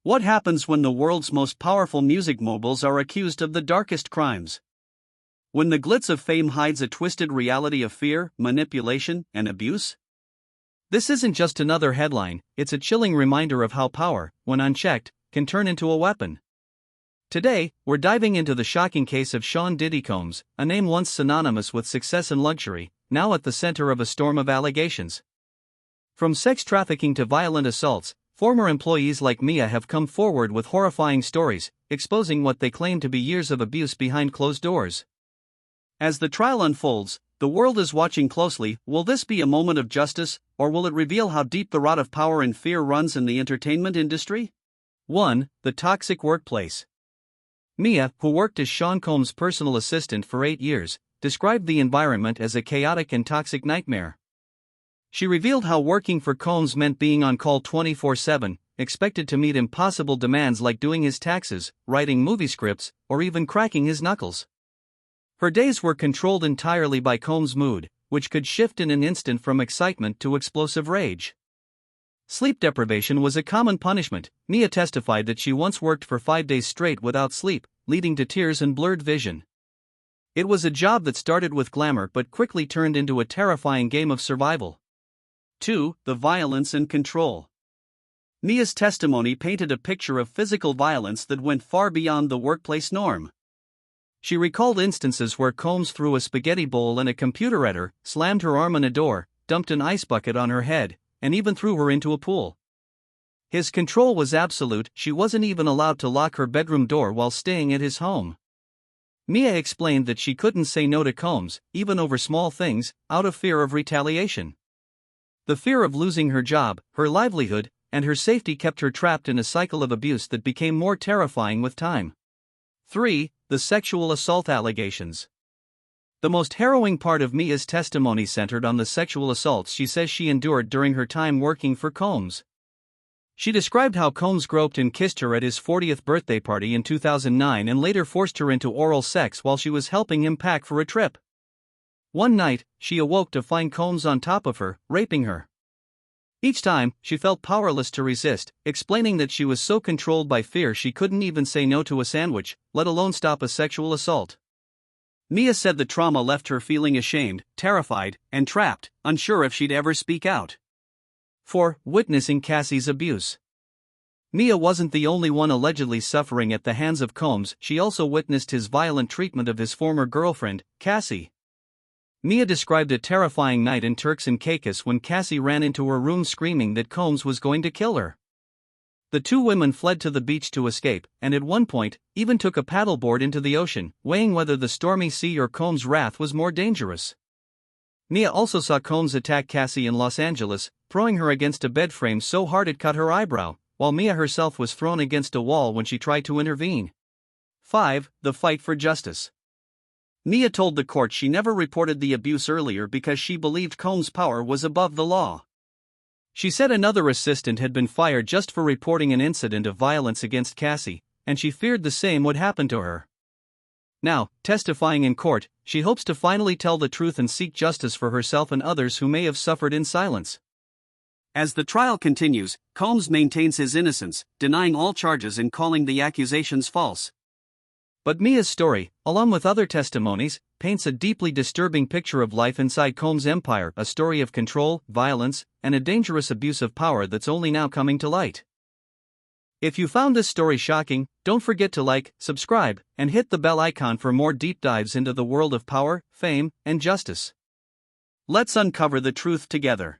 What happens when the world's most powerful music moguls are accused of the darkest crimes? When the glitz of fame hides a twisted reality of fear, manipulation, and abuse? This isn't just another headline, it's a chilling reminder of how power, when unchecked, can turn into a weapon. Today, we're diving into the shocking case of Sean Diddy Combs, a name once synonymous with success and luxury, now at the center of a storm of allegations. From sex trafficking to violent assaults, former employees like Mia have come forward with horrifying stories, exposing what they claim to be years of abuse behind closed doors. As the trial unfolds, the world is watching closely. Will this be a moment of justice, or will it reveal how deep the rot of power and fear runs in the entertainment industry? 1. The toxic workplace. Mia, who worked as Sean Combs' personal assistant for 8 years, described the environment as a chaotic and toxic nightmare. She revealed how working for Combs meant being on call 24/7, expected to meet impossible demands like doing his taxes, writing movie scripts, or even cracking his knuckles. Her days were controlled entirely by Combs' mood, which could shift in an instant from excitement to explosive rage. Sleep deprivation was a common punishment. Mia testified that she once worked for 5 days straight without sleep, leading to tears and blurred vision. It was a job that started with glamour but quickly turned into a terrifying game of survival. 2. The violence and control. Mia's testimony painted a picture of physical violence that went far beyond the workplace norm. She recalled instances where Combs threw a spaghetti bowl and a computer at her, slammed her arm on a door, dumped an ice bucket on her head, and even threw her into a pool. His control was absolute. She wasn't even allowed to lock her bedroom door while staying at his home. Mia explained that she couldn't say no to Combs, even over small things, out of fear of retaliation. The fear of losing her job, her livelihood, and her safety kept her trapped in a cycle of abuse that became more terrifying with time. 3. The sexual assault allegations. The most harrowing part of Mia's testimony centered on the sexual assaults she says she endured during her time working for Combs. She described how Combs groped and kissed her at his 40th birthday party in 2009 and later forced her into oral sex while she was helping him pack for a trip. One night, she awoke to find Combs on top of her, raping her. Each time, she felt powerless to resist, explaining that she was so controlled by fear she couldn't even say no to a sandwich, let alone stop a sexual assault. Mia said the trauma left her feeling ashamed, terrified, and trapped, unsure if she'd ever speak out. 4. Witnessing Cassie's abuse. Mia wasn't the only one allegedly suffering at the hands of Combs. She also witnessed his violent treatment of his former girlfriend, Cassie. Mia described a terrifying night in Turks and Caicos when Cassie ran into her room screaming that Combs was going to kill her. The two women fled to the beach to escape, and at one point, even took a paddleboard into the ocean, weighing whether the stormy sea or Combs' wrath was more dangerous. Mia also saw Combs attack Cassie in Los Angeles, throwing her against a bed frame so hard it cut her eyebrow, while Mia herself was thrown against a wall when she tried to intervene. 5. The fight for justice. Mia told the court she never reported the abuse earlier because she believed Combs' power was above the law. She said another assistant had been fired just for reporting an incident of violence against Cassie, and she feared the same would happen to her. Now, testifying in court, she hopes to finally tell the truth and seek justice for herself and others who may have suffered in silence. As the trial continues, Combs maintains his innocence, denying all charges and calling the accusations false. But Mia's story, along with other testimonies, paints a deeply disturbing picture of life inside Combs' empire, a story of control, violence, and a dangerous abuse of power that's only now coming to light. If you found this story shocking, don't forget to like, subscribe, and hit the bell icon for more deep dives into the world of power, fame, and justice. Let's uncover the truth together.